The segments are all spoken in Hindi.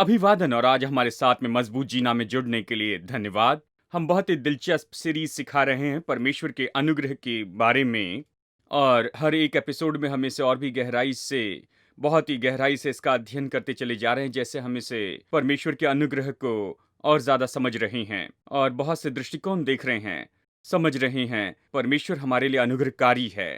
अभिवादन और आज हमारे साथ में मजबूत जीना में जुड़ने के लिए धन्यवाद। हम बहुत ही दिलचस्प सीरीज सिखा रहे हैं परमेश्वर के अनुग्रह के बारे में और हर एक एपिसोड में हम इसे और भी बहुत ही गहराई से इसका अध्ययन करते चले जा रहे हैं, जैसे हम इसे परमेश्वर के अनुग्रह को और ज़्यादा समझ रहे हैं और बहुत से दृष्टिकोण देख रहे हैं, समझ रहे हैं परमेश्वर हमारे लिए अनुग्रहकारी है।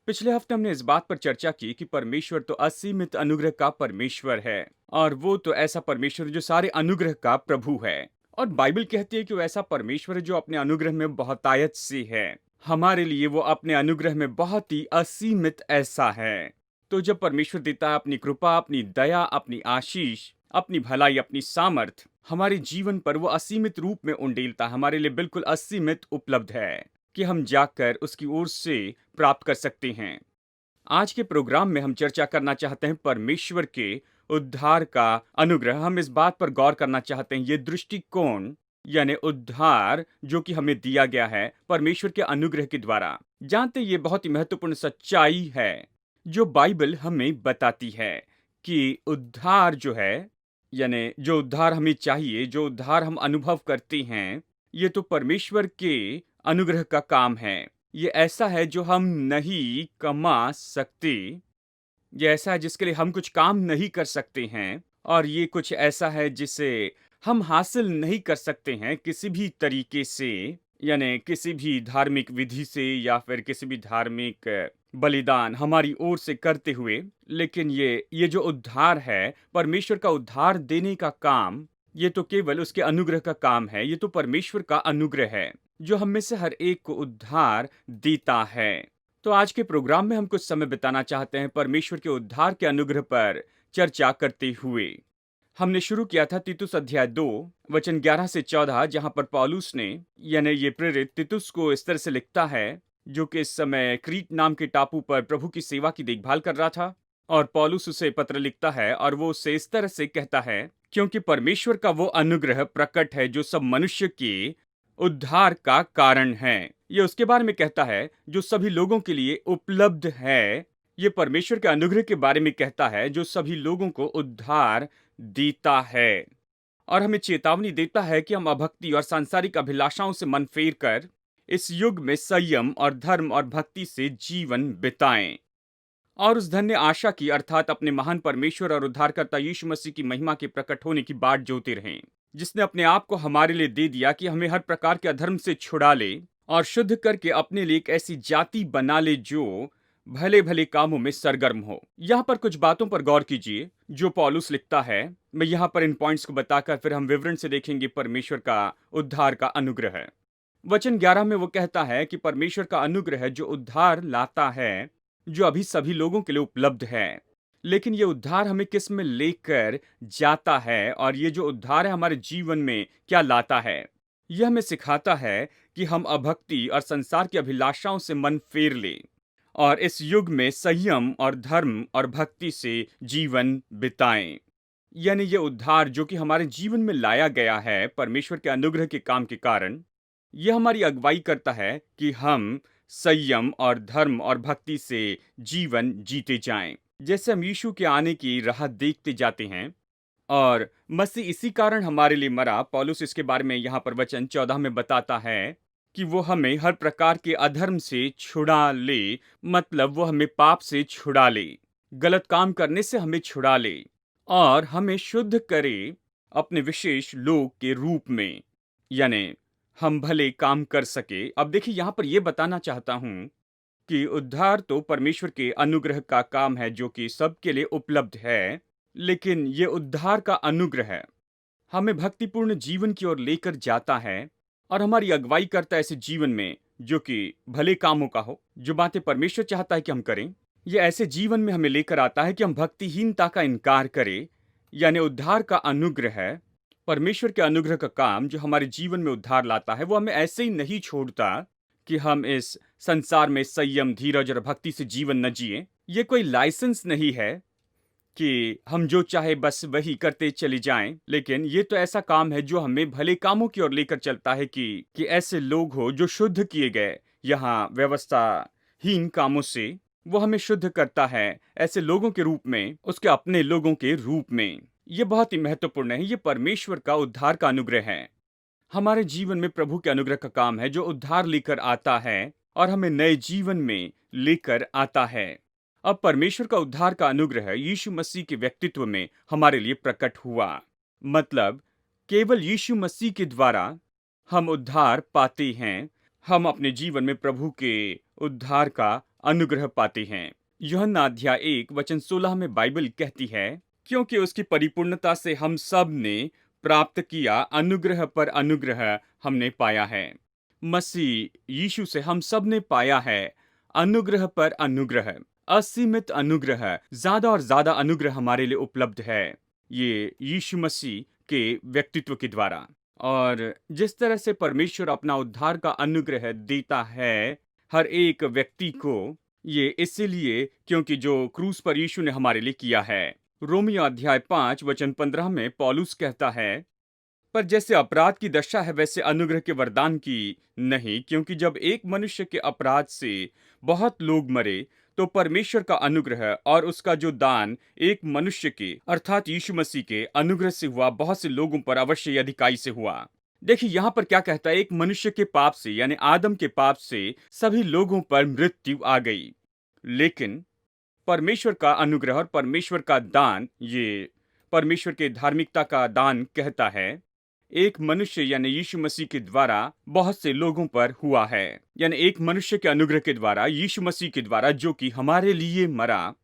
पिछले हफ्ते हमने इस बात पर चर्चा की कि परमेश्वर तो असीमित अनुग्रह का परमेश्वर है और वो तो ऐसा परमेश्वर जो सारे अनुग्रह का प्रभु है। और बाइबल कहती है कि वो ऐसा परमेश्वर है जो अपने अनुग्रह में बहुतायत से है। हमारे लिए वो अपने अनुग्रह में बहुत ही असीमित ऐसा है। तो जब परमेश्वर देता है अपनी कृपा, अपनी दया, अपनी आशीष, अपनी भलाई, अपनी सामर्थ हमारे जीवन पर, वो असीमित रूप में उंडेलता है, हमारे लिए बिल्कुल असीमित उपलब्ध है कि हम जाकर उसकी ओर से प्राप्त कर सकते हैं। आज के प्रोग्राम में हम चर्चा करना चाहते हैं परमेश्वर के उद्धार का अनुग्रह। हम इस बात पर गौर करना चाहते हैं, ये दृष्टिकोण यानी उद्धार जो कि हमें दिया गया है परमेश्वर के अनुग्रह के द्वारा। जानते ये बहुत ही महत्वपूर्ण सच्चाई है जो बाइबल हमें बताती है कि उद्धार जो है, यानी जो उद्धार हमें चाहिए, जो उद्धार हम अनुभव करते हैं, ये तो परमेश्वर के अनुग्रह का काम है। ये ऐसा है जो हम नहीं कमा सकते। ये ऐसा है जिसके लिए हम कुछ काम नहीं कर सकते हैं और ये कुछ ऐसा है जिसे हम हासिल नहीं कर सकते हैं किसी भी तरीके से, यानी किसी भी धार्मिक विधि से या फिर किसी भी धार्मिक बलिदान हमारी ओर से करते हुए। लेकिन ये जो उद्धार है, परमेश्वर का उद्धार देने का काम, ये तो केवल उसके अनुग्रह का काम है। ये तो परमेश्वर का अनुग्रह है जो हम में से हर एक को उद्धार देता है। तो आज के प्रोग्राम में हम कुछ समय बिताना चाहते हैं परमेश्वर के उद्धार के अनुग्रह पर चर्चा करते हुए। हमने शुरू किया था तीतुस अध्याय 2 वचन 11 से 14, जहां पर पौलुस ने, यानी ये प्रेरित तीतुस को इस तरह से लिखता है, जो कि इस समय क्रीट नाम के टापू पर प्रभु की सेवा की देखभाल कर रहा था। और पौलुस उसे पत्र लिखता है और वो उसे इस तरह से कहता है, क्योंकि परमेश्वर का वो अनुग्रह प्रकट है जो सब मनुष्य के उद्धार का कारण है। ये उसके बारे में कहता है जो सभी लोगों के लिए उपलब्ध है। ये परमेश्वर के अनुग्रह के बारे में कहता है जो सभी लोगों को उद्धार देता है और हमें चेतावनी देता है कि हम अभक्ति और सांसारिक अभिलाषाओं से मन फेर कर इस युग में संयम और धर्म और भक्ति से जीवन बिताएं और उस धन्य आशा की, अर्थात अपने महान परमेश्वर और उद्धारकर्ता यीशु मसीह की महिमा के प्रकट होने की बाट जोते रहें, जिसने अपने आप को हमारे लिए दे दिया कि हमें हर प्रकार के अधर्म से छुड़ा ले और शुद्ध करके अपने लिए एक ऐसी जाति बना ले जो भले भले कामों में सरगर्म हो। यहाँ पर कुछ बातों पर गौर कीजिए जो पौलुस लिखता है। मैं यहाँ पर इन पॉइंट्स को बताकर फिर हम विवरण से देखेंगे परमेश्वर का उद्धार का अनुग्रह है। वचन 11 में वो कहता है कि परमेश्वर का अनुग्रह जो उद्धार लाता है, जो अभी सभी लोगों के लिए उपलब्ध है। लेकिन ये उद्धार हमें किस में लेकर जाता है और ये जो उद्धार है हमारे जीवन में क्या लाता है? यह हमें सिखाता है कि हम अभक्ति और संसार की अभिलाषाओं से मन फेर लें और इस युग में संयम और धर्म और भक्ति से जीवन बिताएं। यानी ये उद्धार जो कि हमारे जीवन में लाया गया है परमेश्वर के अनुग्रह के काम के कारण, यह हमारी अगुवाई करता है कि हम संयम और धर्म और भक्ति से जीवन जीते जाएं। जैसे हम यीशु के आने की राह देखते जाते हैं और मसीह इसी कारण हमारे लिए मरा। पौलुस इसके बारे में यहाँ पर वचन 14 में बताता है कि वो हमें हर प्रकार के अधर्म से छुड़ा ले, मतलब वो हमें पाप से छुड़ा ले, गलत काम करने से हमें छुड़ा ले और हमें शुद्ध करे अपने विशेष लोग के रूप में, यानी हम भले काम कर सके। अब देखिए, यहाँ पर यह बताना चाहता हूं कि उद्धार तो परमेश्वर के अनुग्रह का काम है जो कि सबके लिए उपलब्ध है। लेकिन ये उद्धार का अनुग्रह हमें भक्तिपूर्ण जीवन की ओर लेकर जाता है और हमारी अगुवाई करता है ऐसे जीवन में जो कि भले कामों का हो, जो बातें परमेश्वर चाहता है कि हम करें। ये ऐसे जीवन में हमें लेकर आता है कि हम भक्तिहीनता का इनकार करें। यानी उद्धार का अनुग्रह है, परमेश्वर के अनुग्रह का काम जो हमारे जीवन में उद्धार लाता है, वो हमें ऐसे ही नहीं छोड़ता कि हम इस संसार में संयम, धीरज और भक्ति से जीवन न जिए। ये कोई लाइसेंस नहीं है कि हम जो चाहे बस वही करते चले जाएं। लेकिन ये तो ऐसा काम है जो हमें भले कामों की ओर लेकर चलता है कि ऐसे लोग हो जो शुद्ध किए गए यहाँ व्यवस्थाहीन कामों से, वो हमें शुद्ध करता है ऐसे लोगों के रूप में, उसके अपने लोगों के रूप में। ये बहुत ही महत्वपूर्ण है। ये परमेश्वर का उद्धार का अनुग्रह है। हमारे जीवन में प्रभु के अनुग्रह का काम है जो उद्धार लेकर आता है और हमें नए जीवन में लेकर आता है। अब परमेश्वर का उद्धार का अनुग्रह यीशु मसीह के व्यक्तित्व में हमारे लिए प्रकट हुआ। मतलब केवल यीशु मसीह के द्वारा हम उद्धार पाते हैं। हम अपने जीवन में प्रभु के उद्धार का अनुग्रह पाते हैं। यूहन्ना अध्याय 1 वचन 16 में बाइबल कहती है, क्योंकि उसकी परिपूर्णता से हम सब ने प्राप्त किया, अनुग्रह पर अनुग्रह हमने पाया है। मसीह यीशु से हम सब ने पाया है अनुग्रह पर अनुग्रह, असीमित अनुग्रह, ज्यादा और ज्यादा अनुग्रह हमारे लिए उपलब्ध है ये यीशु मसीह के व्यक्तित्व के द्वारा। और जिस तरह से परमेश्वर अपना उद्धार का अनुग्रह देता है हर एक व्यक्ति को, ये इसीलिए क्योंकि जो क्रूस पर यीशु ने हमारे लिए किया है। रोमियो अध्याय 5 वचन 15 में पौलुस कहता है, पर जैसे अपराध की दशा है वैसे अनुग्रह के वरदान की नहीं, क्योंकि जब एक मनुष्य के अपराध से बहुत लोग मरे तो परमेश्वर का अनुग्रह और उसका जो दान एक मनुष्य के अर्थात यीशु मसीह के अनुग्रह से हुआ, बहुत से लोगों पर अवश्य अधिकाई से हुआ। देखिए यहाँ पर क्या कहता है, एक मनुष्य के पाप से यानी आदम के पाप से सभी लोगों पर मृत्यु आ गई, लेकिन परमेश्वर का अनुग्रह और परमेश्वर का दान, ये परमेश्वर के धार्मिकता का दान कहता है, एक मनुष्य यानी यीशु मसीह के द्वारा बहुत से लोगों पर हुआ है। यानी एक मनुष्य के अनुग्रह के द्वारा, यीशु मसीह के द्वारा, जो कि हमारे लिए मरा,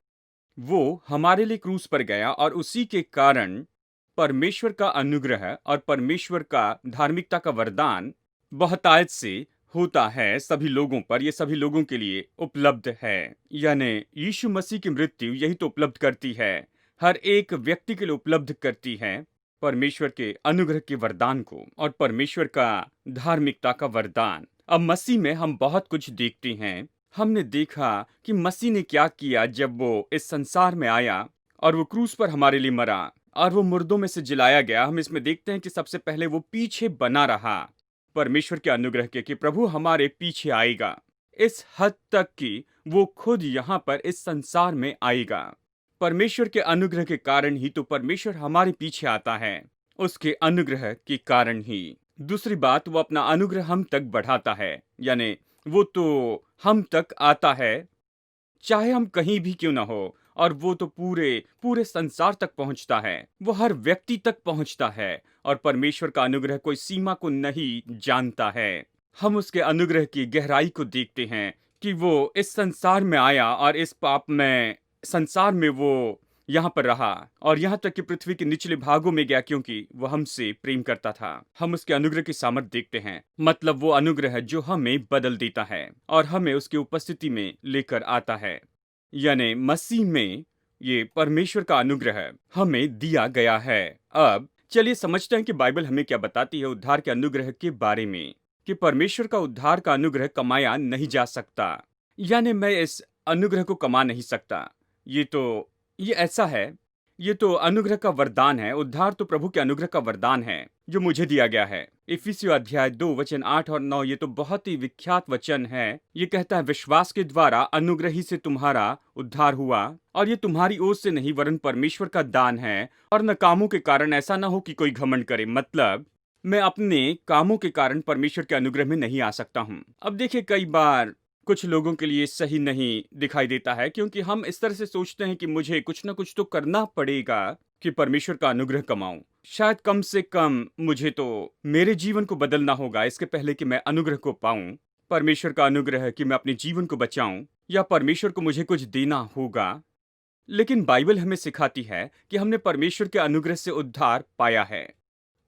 वो हमारे लिए क्रूस पर गया और उसी के कारण परमेश्वर का अनुग्रह और परमेश्वर का धार्मिकता का वरदान बहुतायत से होता है सभी लोगों पर। ये सभी लोगों के लिए उपलब्ध है। यानी यीशु मसीह की मृत्यु यही तो उपलब्ध करती है, हर एक व्यक्ति के लिए उपलब्ध करती है परमेश्वर के अनुग्रह के वरदान को और परमेश्वर का धार्मिकता का वरदान। अब मसीह में हम बहुत कुछ देखते हैं। हमने देखा कि मसीह ने क्या किया जब वो इस संसार में आया और वो क्रूस पर हमारे लिए मरा और वो मुर्दों में से जिलाया गया। हम इसमें देखते हैं कि सबसे पहले वो पीछे बना रहा परमेश्वर के अनुग्रह के कि प्रभु हमारे पीछे आएगा, इस हद तक कि वो खुद यहाँ पर इस संसार में आएगा। परमेश्वर के अनुग्रह के कारण ही तो परमेश्वर हमारे पीछे आता है, उसके अनुग्रह के कारण ही। दूसरी बात, वो अपना अनुग्रह हम तक बढ़ाता है, यानी वो तो हम तक आता है चाहे हम कहीं भी क्यों ना हो, और वो तो पूरे पूरे संसार तक पहुंचता है, वो हर व्यक्ति तक पहुंचता है और परमेश्वर का अनुग्रह कोई सीमा को नहीं जानता है। हम उसके अनुग्रह की गहराई को देखते हैं कि वो इस संसार में आया और इस पाप में संसार में वो यहाँ पर रहा और यहाँ तक कि पृथ्वी के निचले भागों में गया, क्योंकि वो हमसे प्रेम करता था। हम उसके अनुग्रह की सामर्थ देखते हैं, मतलब वो अनुग्रह जो हमें बदल देता है और हमें उसकी उपस्थिति में लेकर आता है। यानी मसीह में ये परमेश्वर का अनुग्रह हमें दिया गया है। अब चलिए समझते हैं कि बाइबल हमें क्या बताती है उद्धार के अनुग्रह के बारे में, कि परमेश्वर का उद्धार का अनुग्रह कमाया नहीं जा सकता। यानी मैं इस अनुग्रह को कमा नहीं सकता। ये ऐसा है, ये तो अनुग्रह का वरदान है। उद्धार तो प्रभु के अनुग्रह का वरदान है जो मुझे दिया गया है। इफिसियों अध्याय 2 वचन 8 और 9, ये तो बहुत ही विख्यात वचन है। ये कहता है, विश्वास के द्वारा अनुग्रह ही से तुम्हारा उद्धार हुआ, और ये तुम्हारी ओर से नहीं वरन परमेश्वर का दान है, और न कामों के कारण, ऐसा न हो कि कोई घमंड करे। मतलब मैं अपने कामों के कारण परमेश्वर के अनुग्रह में नहीं आ सकता हूँ। अब देखिए, कई बार कुछ लोगों के लिए सही नहीं दिखाई देता है, क्योंकि हम इस तरह से सोचते हैं कि मुझे कुछ ना कुछ तो करना पड़ेगा कि परमेश्वर का अनुग्रह कमाऊं। शायद कम से कम मुझे तो मेरे जीवन को बदलना होगा इसके पहले कि मैं अनुग्रह को पाऊं। परमेश्वर का अनुग्रह कि मैं अपने जीवन को बचाऊं, या परमेश्वर को मुझे कुछ देना होगा। लेकिन बाइबल हमें सिखाती है कि हमने परमेश्वर के अनुग्रह से उद्धार पाया है।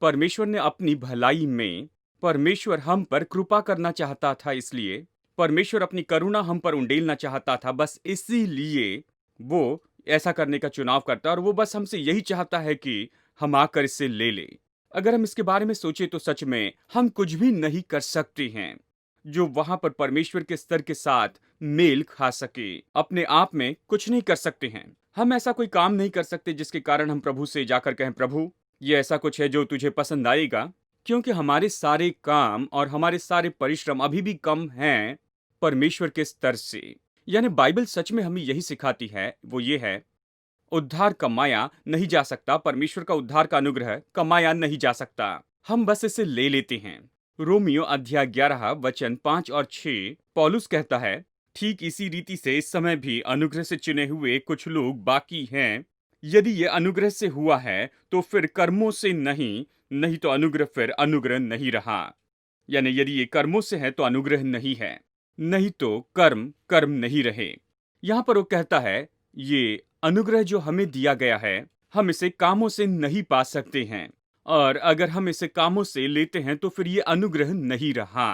परमेश्वर ने अपनी भलाई में, परमेश्वर हम पर कृपा करना चाहता था, इसलिए परमेश्वर अपनी करुणा हम पर उंडेलना चाहता था। बस इसीलिए वो ऐसा करने का चुनाव करता है, और वो बस हमसे यही चाहता है कि हम आकर इसे ले ले। अगर हम इसके बारे में सोचे तो सच में हम कुछ भी नहीं कर सकते हैं जो वहां पर परमेश्वर के स्तर के साथ मेल खा सके। अपने आप में कुछ नहीं कर सकते हैं। हम ऐसा कोई काम नहीं कर सकते जिसके कारण हम प्रभु से जाकर कहें, प्रभु ये ऐसा कुछ है जो तुझे पसंद आएगा, क्योंकि हमारे सारे काम और हमारे सारे परिश्रम अभी भी कम हैं परमेश्वर के स्तर से। यानी बाइबल सच में हमें यही सिखाती है, वो ये है, उद्धार कमाया नहीं जा सकता, परमेश्वर का उद्धार का अनुग्रह कमाया नहीं जा सकता, हम बस इसे ले लेते हैं। रोमियो अध्याय 11 वचन 5 और 6 पौलुस कहता है, ठीक इसी रीति से इस समय भी अनुग्रह से चुने हुए कुछ लोग बाकी हैं। यदि ये अनुग्रह से हुआ है तो फिर कर्मों से नहीं, नहीं तो अनुग्रह फिर अनुग्रह नहीं रहा। यानी यदि ये कर्मों से है तो अनुग्रह नहीं है, नहीं तो कर्म कर्म नहीं रहे। यहाँ पर वो कहता है, ये अनुग्रह जो हमें दिया गया है, हम इसे कामों से नहीं पा सकते हैं, और अगर हम इसे कामों से लेते हैं तो फिर ये अनुग्रह नहीं रहा।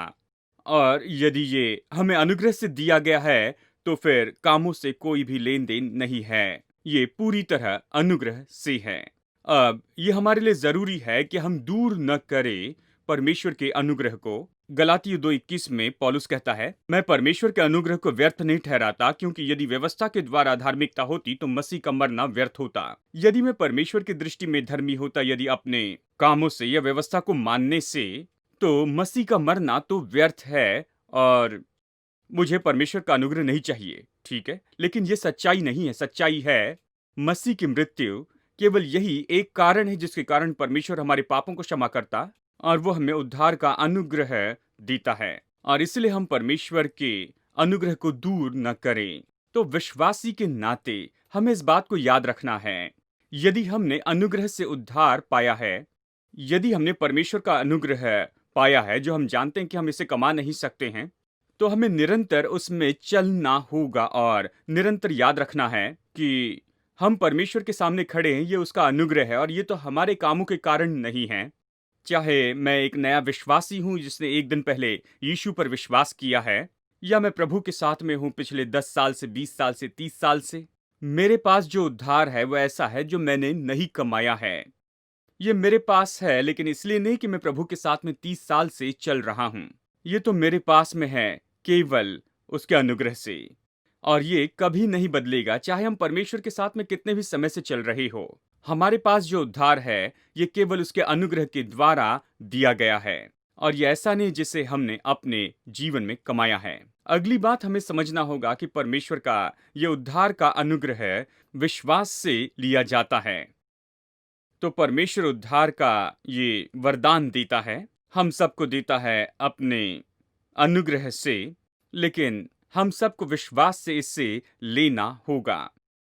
और यदि ये हमें अनुग्रह से दिया गया है तो फिर कामों से कोई भी लेन देन नहीं है, ये पूरी तरह अनुग्रह से है। अब ये हमारे लिए जरूरी है कि हम दूर न करें परमेश्वर के अनुग्रह को। गलातियों 2:21 में पौलुस कहता है, मैं परमेश्वर के अनुग्रह को व्यर्थ नहीं ठहराता, क्योंकि यदि व्यवस्था के द्वारा धार्मिकता होती तो मसीह का मरना व्यर्थ होता। यदि मैं परमेश्वर की दृष्टि में धर्मी होता, यदि अपने कामों से या व्यवस्था को मानने से, तो मसीह का मरना तो व्यर्थ है और मुझे परमेश्वर का अनुग्रह नहीं चाहिए। ठीक है, लेकिन ये सच्चाई नहीं है। सच्चाई है, मसीह की मृत्यु केवल यही एक कारण है जिसके कारण परमेश्वर हमारे पापों को क्षमा करता और वो हमें उद्धार का अनुग्रह देता है, और इसलिए हम परमेश्वर के अनुग्रह को दूर न करें। तो विश्वासी के नाते हमें इस बात को याद रखना है, यदि हमने अनुग्रह से उद्धार पाया है, यदि हमने परमेश्वर का अनुग्रह पाया है जो हम जानते हैं कि हम इसे कमा नहीं सकते हैं, तो हमें निरंतर उसमें चलना होगा और निरंतर याद रखना है कि हम परमेश्वर के सामने खड़े हैं, ये उसका अनुग्रह है और ये तो हमारे कामों के कारण नहीं है। चाहे मैं एक नया विश्वासी हूं जिसने एक दिन पहले यीशु पर विश्वास किया है, या मैं प्रभु के साथ में हूं पिछले 10 साल से, 20 साल से, 30 साल से, मेरे पास जो उद्धार है वो ऐसा है जो मैंने नहीं कमाया है। ये मेरे पास है, लेकिन इसलिए नहीं कि मैं प्रभु के साथ में 30 साल से चल रहा हूं। ये तो मेरे पास में है केवल उसके अनुग्रह से, और ये कभी नहीं बदलेगा, चाहे हम परमेश्वर के साथ में कितने भी समय से चल रहे हो। हमारे पास जो उद्धार है ये केवल उसके अनुग्रह के द्वारा दिया गया है, और ये ऐसा नहीं जिसे हमने अपने जीवन में कमाया है। अगली बात हमें समझना होगा कि परमेश्वर का ये उद्धार का अनुग्रह विश्वास से लिया जाता है। तो परमेश्वर उद्धार का ये वरदान देता है, हम सबको देता है अपने अनुग्रह से, लेकिन हम सबको विश्वास से इससे लेना होगा।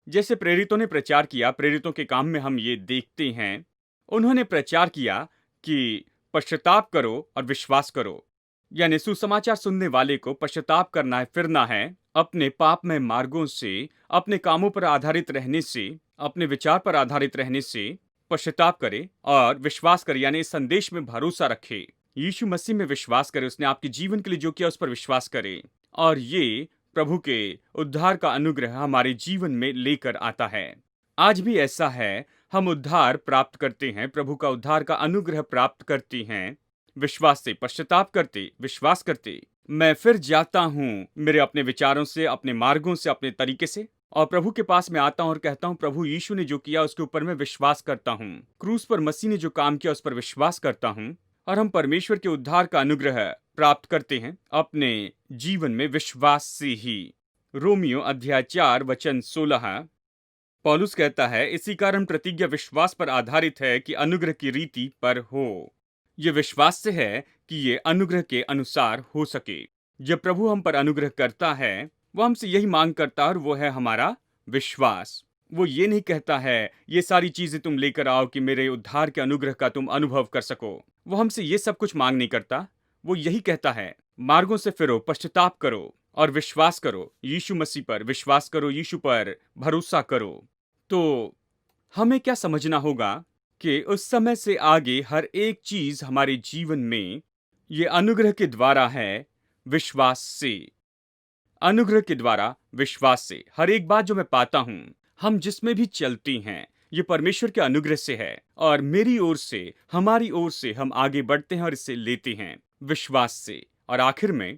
जैसे प्रेरितों ने प्रचार किया, प्रेरितों के काम में हम ये देखते हैं, उन्होंने प्रचार किया कि पश्चाताप करो और विश्वास करो। यानी सुसमाचार सुनने वाले को पश्चाताप करना है, फिरना है अपने पापमय मार्गों से, अपने कामों पर आधारित रहने से, अपने विचार पर आधारित रहने से पश्चाताप करे और विश्वास करे, यानी इस संदेश में भरोसा रखे, यीशु मसीह में विश्वास करे, उसने आपके जीवन के लिए जो किया उस पर विश्वास करे, और ये प्रभु के उद्धार का अनुग्रह हमारे जीवन में लेकर आता है। आज भी ऐसा है, हम उद्धार प्राप्त करते हैं, प्रभु का उद्धार का अनुग्रह प्राप्त करते हैं, विश्वास से, पश्चाताप करते, विश्वास करते। मैं फिर जाता हूँ मेरे अपने विचारों से, अपने मार्गों से, अपने तरीके से, और प्रभु के पास मैं आता हूँ और कहता हूँ, प्रभु यीशु ने जो किया उसके ऊपर मैं विश्वास करता हूँ, क्रूस पर मसीह ने जो काम किया उस पर विश्वास करता हूँ, और हम परमेश्वर के उद्धार का अनुग्रह प्राप्त करते हैं अपने जीवन में विश्वास से ही। रोमियो अध्याय 4 वचन 16 पौलुस कहता है, इसी कारण प्रतिज्ञा विश्वास पर आधारित है कि अनुग्रह की रीति पर हो। ये विश्वास से है कि ये अनुग्रह के अनुसार हो सके। जब प्रभु हम पर अनुग्रह करता है, वो हमसे यही मांग करता है, और वो है हमारा विश्वास। वो ये नहीं कहता है ये सारी चीजें तुम लेकर आओ कि मेरे उद्धार के अनुग्रह का तुम अनुभव कर सको। वो हमसे ये सब कुछ मांग नहीं करता। वो यही कहता है, मार्गों से फिरो, पश्चाताप करो और विश्वास करो, यीशु मसीह पर विश्वास करो, यीशु पर भरोसा करो। तो हमें क्या समझना होगा कि उस समय से आगे हर एक चीज हमारे जीवन में ये अनुग्रह के द्वारा है, विश्वास से। अनुग्रह के द्वारा, विश्वास से हर एक बात जो मैं पाता हूं, हम जिसमें भी चलती हैं, ये परमेश्वर के अनुग्रह से है, और मेरी ओर से, हमारी ओर से हम आगे बढ़ते हैं और इसे लेते हैं विश्वास से। और आखिर में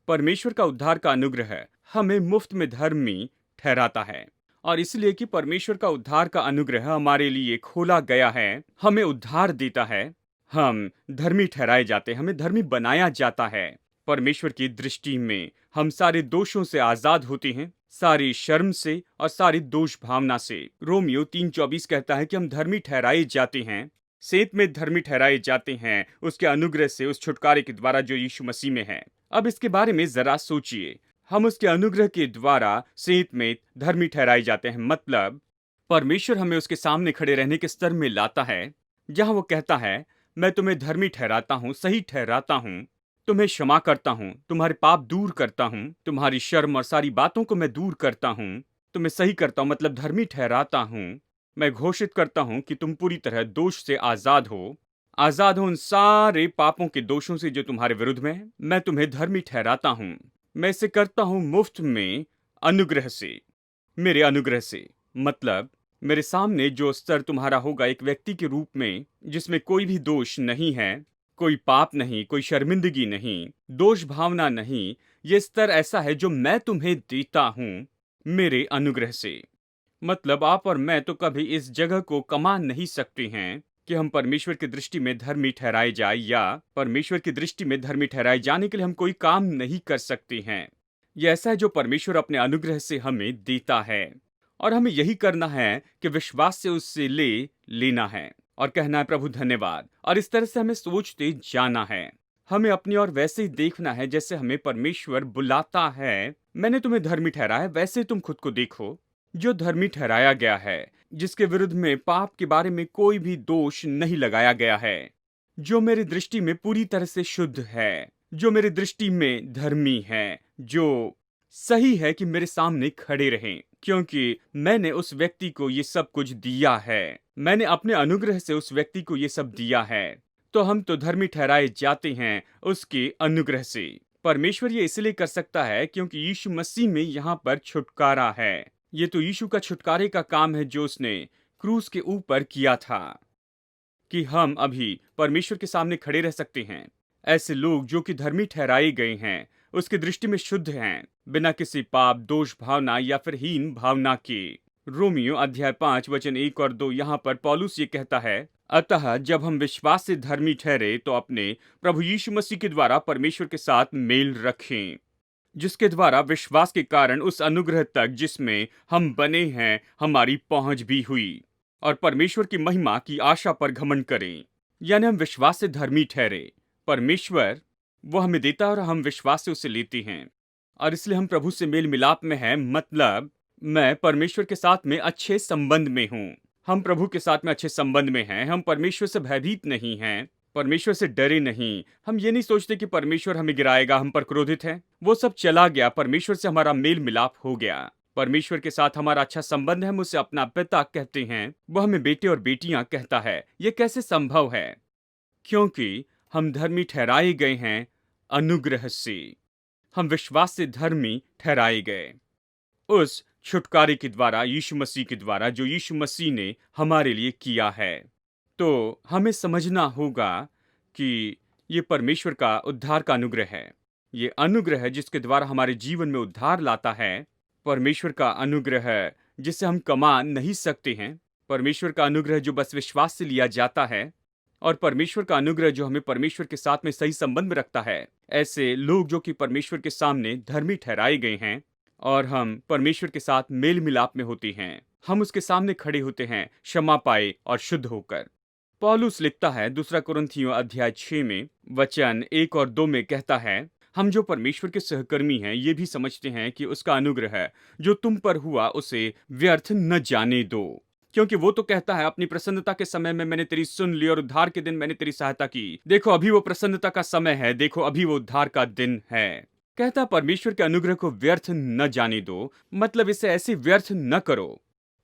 परमेश्वर का उद्धार का अनुग्रह हमें मुफ्त में धर्मी ठहराता है, और इसलिए कि परमेश्वर का उद्धार का अनुग्रह हमारे लिए खोला गया है, हमें उद्धार देता है, हम धर्मी ठहराए जाते हैं, हमें धर्मी बनाया जाता है। परमेश्वर की दृष्टि में हम सारे दोषों से आजाद होते हैं, सारी शर्म से और सारी दोष भावना से। रोमियो 3:24 कहता है कि हम धर्मी ठहराए जाते हैं, सेंत में धर्मी ठहराए जाते हैं उसके अनुग्रह से, उस छुटकारे के द्वारा जो यीशु मसीह में है। अब इसके बारे में जरा सोचिए, हम उसके अनुग्रह के द्वारा सेंत में धर्मी ठहराए जाते हैं, मतलब परमेश्वर हमें उसके सामने खड़े रहने के स्तर में लाता है जहां वो कहता है, मैं तुम्हें धर्मी ठहराता हूं, सही ठहराता हूं, तुम्हें क्षमा करता हूं, तुम्हारे पाप दूर करता हूं, तुम्हारी शर्म और सारी बातों को मैं दूर करता हूं, तुम्हें सही करता हूं, मतलब धर्मी ठहराता हूं। मैं घोषित करता हूं कि तुम पूरी तरह दोष से आजाद हो उन सारे पापों के दोषों से जो तुम्हारे विरुद्ध में है। मैं तुम्हें धर्मी ठहराता हूं। मैं इसे करता हूं मुफ्त में, अनुग्रह से, मेरे अनुग्रह से। मतलब मेरे सामने जो स्तर तुम्हारा होगा एक व्यक्ति के रूप में जिसमें कोई भी दोष नहीं है, कोई पाप नहीं, कोई शर्मिंदगी नहीं, दोष भावना नहीं, ये स्तर ऐसा है जो मैं तुम्हें देता हूं मेरे अनुग्रह से। मतलब आप और मैं तो कभी इस जगह को कमा नहीं सकते हैं कि हम परमेश्वर की दृष्टि में धर्मी ठहराए जाए, या परमेश्वर की दृष्टि में धर्मी ठहराए जाने के लिए हम कोई काम नहीं कर सकते हैं। यह ऐसा है जो परमेश्वर अपने अनुग्रह से हमें देता है, और हमें यही करना है कि विश्वास से उससे लेना है और कहना है, प्रभु धन्यवाद। और इस तरह से हमें सोचते जाना है। हमें अपनी और वैसे ही देखना है जैसे हमें परमेश्वर बुलाता है। मैंने तुम्हें धर्मी ठहराया, वैसे तुम खुद को देखो जो धर्मी ठहराया गया है, जिसके विरुद्ध में पाप के बारे में कोई भी दोष नहीं लगाया गया है, जो मेरी दृष्टि में पूरी तरह से शुद्ध है, जो मेरी दृष्टि में धर्मी है, जो सही है कि मेरे सामने खड़े रहें, क्योंकि मैंने उस व्यक्ति को ये सब कुछ दिया है। मैंने अपने अनुग्रह से उस व्यक्ति को ये सब दिया है। तो हम तो धर्मी ठहराए जाते हैं उसके अनुग्रह से। परमेश्वर ये इसलिए कर सकता है क्योंकि यीशु मसीह में यहाँ पर छुटकारा है। ये तो यीशु का छुटकारे का काम है जो उसने क्रूस के ऊपर किया था, कि हम अभी परमेश्वर के सामने खड़े रह सकते हैं। ऐसे लोग जो कि धर्मी ठहराए गए हैं, उसकी दृष्टि में शुद्ध हैं, बिना किसी पाप, दोष भावना या फिर हीन भावना के। रोमियो अध्याय 5 वचन 1 और 2 यहाँ पर पौलुस ये कहता है, अतः जब हम विश्वास से धर्मी ठहरे तो अपने प्रभु यीशु मसीह के द्वारा परमेश्वर के साथ मेल रखें, जिसके द्वारा विश्वास के कारण उस अनुग्रह तक जिसमें हम बने हैं हमारी पहुंच भी हुई, और परमेश्वर की महिमा की आशा पर घमंड करें। यानी हम विश्वास से धर्मी ठहरे। परमेश्वर वो हमें देता है और हम विश्वास से उसे लेते हैं, और इसलिए हम प्रभु से मेल मिलाप में हैं। मतलब मैं परमेश्वर के साथ में अच्छे संबंध में हूँ, हम प्रभु के साथ में अच्छे संबंध में हैं। हम परमेश्वर से भयभीत नहीं हैं, परमेश्वर से डरे नहीं। हम ये नहीं सोचते कि परमेश्वर हमें गिराएगा, हम पर क्रोधित है। वो सब चला गया। परमेश्वर से हमारा मेल मिलाप हो गया, परमेश्वर के साथ हमारा अच्छा संबंध है। हम उसे अपना पिता कहते हैं, वो हमें बेटे और बेटियां कहता है। ये कैसे संभव है? क्योंकि हम धर्मी ठहराए गए हैं अनुग्रह से। हम विश्वास से धर्मी ठहराए गए उस छुटकारे के द्वारा, यीशु मसीह के द्वारा, जो यीशु मसीह ने हमारे लिए किया है। तो हमें समझना होगा कि ये परमेश्वर का उद्धार का अनुग्रह है। ये अनुग्रह है जिसके द्वारा हमारे जीवन में उद्धार लाता है। परमेश्वर का अनुग्रह है जिसे हम कमा नहीं सकते हैं। परमेश्वर का अनुग्रह जो बस विश्वास से लिया जाता है, और परमेश्वर का अनुग्रह जो हमें परमेश्वर के साथ में सही संबंध में रखता है। ऐसे लोग जो कि परमेश्वर के सामने धर्मी ठहराए गए हैं, और हम परमेश्वर के साथ मेल मिलाप में होते हैं। हम उसके सामने खड़े होते हैं क्षमा पाए और शुद्ध होकर। पौलुस लिखता है 2 कुरिन्थियों अध्याय 6 में वचन 1 और 2 में कहता है, हम जो परमेश्वर के सहकर्मी हैं ये भी समझते हैं कि उसका अनुग्रह जो तुम पर हुआ उसे व्यर्थ न जाने दो। क्योंकि वो तो कहता है, अपनी प्रसन्नता के समय में मैंने तेरी सुन ली और उद्धार के दिन मैंने तेरी सहायता की। देखो अभी वो प्रसन्नता का समय है, देखो अभी वो उद्धार का दिन है। कहता परमेश्वर के अनुग्रह को व्यर्थ न जाने दो, मतलब इसे ऐसे व्यर्थ न करो।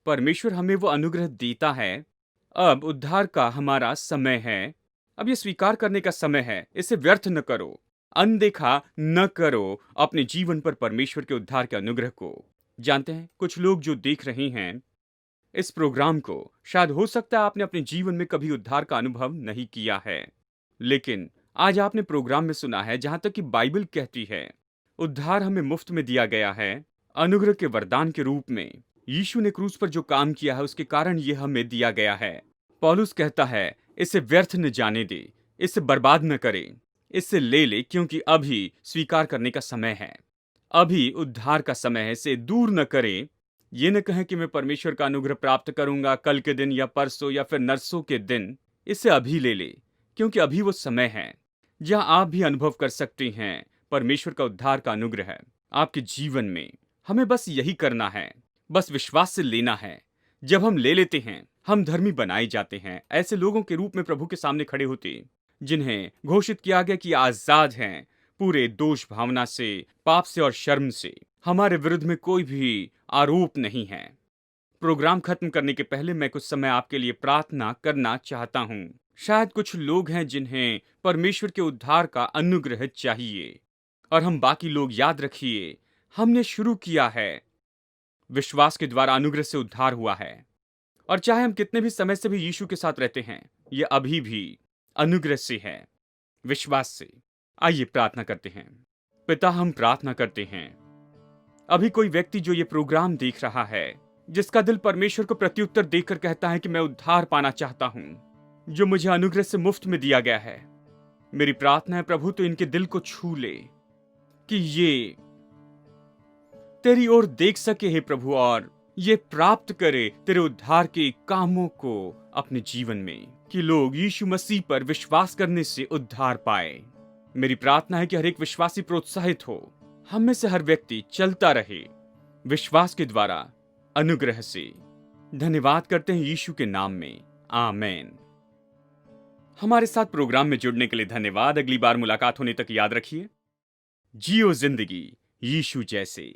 परमेश्वर हमें वो अनुग्रह देता है। अब उद्धार का हमारा समय है, अब ये स्वीकार करने का समय है। इसे व्यर्थ न करो, अनदेखा न करो अपने जीवन पर परमेश्वर के उद्धार के अनुग्रह को। जानते हैं, कुछ लोग जो देख रहे हैं इस प्रोग्राम को, शायद हो सकता है आपने अपने जीवन में कभी उद्धार का अनुभव नहीं किया है, लेकिन आज आपने प्रोग्राम में सुना है जहां तक कि बाइबल कहती है उद्धार हमें मुफ्त में दिया गया है, अनुग्रह के वरदान के रूप में। यीशु ने क्रूस पर जो काम किया है उसके कारण ये हमें दिया गया है। पौलुस कहता है, इसे व्यर्थ न जाने दे, इसे बर्बाद न करें, इसे ले ले, क्योंकि अभी स्वीकार करने का समय है। अभी उद्धार का समय है। इसे दूर न करें। ये न कहें कि मैं परमेश्वर का अनुग्रह प्राप्त करूंगा कल के दिन या परसों या फिर नरसों के दिन। इसे अभी ले ले, क्योंकि अभी वो समय है जहां आप भी अनुभव कर सकते हैं परमेश्वर का उद्धार का अनुग्रह है आपके जीवन में। हमें बस यही करना है, बस विश्वास से लेना है। जब हम ले लेते हैं, हम धर्मी बनाए जाते हैं, ऐसे लोगों के रूप में प्रभु के सामने खड़े होते जिन्हें घोषित किया गया कि आजाद हैं पूरे दोष भावना से, पाप से और शर्म से। हमारे विरुद्ध में कोई भी आरोप नहीं है। प्रोग्राम खत्म करने के पहले मैं कुछ समय आपके लिए प्रार्थना करना चाहता हूँ। शायद कुछ लोग हैं जिन्हें परमेश्वर के उद्धार का अनुग्रह चाहिए, और हम बाकी लोग, याद रखिए, हमने शुरू किया है, विश्वास के द्वारा अनुग्रह से उद्धार हुआ है। और चाहे हम कितने भी समय से भी यीशु के साथ रहते हैं, यह अभी भी अनुग्रह से है, विश्वास से। आइए प्रार्थना करते हैं। पिता, हम प्रार्थना करते हैं, अभी कोई व्यक्ति जो ये प्रोग्राम देख रहा है, जिसका दिल परमेश्वर को प्रत्युत्तर देकर कहता है कि मैं उद्धार पाना चाहता हूं, जो मुझे अनुग्रह से मुफ्त में दिया गया है, मेरी प्रार्थना है प्रभु तो इनके दिल को छू ले कि ये तेरी ओर देख सके हे प्रभु, और ये प्राप्त करे तेरे उद्धार के कामों को अपने जीवन में, कि लोग यीशु मसीह पर विश्वास करने से उद्धार पाए। मेरी प्रार्थना है कि हर एक विश्वासी प्रोत्साहित हो, हम में से हर व्यक्ति चलता रहे विश्वास के द्वारा अनुग्रह से। धन्यवाद करते हैं यीशु के नाम में, आमेन। हमारे साथ प्रोग्राम में जुड़ने के लिए धन्यवाद। अगली बार मुलाकात होने तक याद रखिए, जियो जिंदगी यीशु जैसे।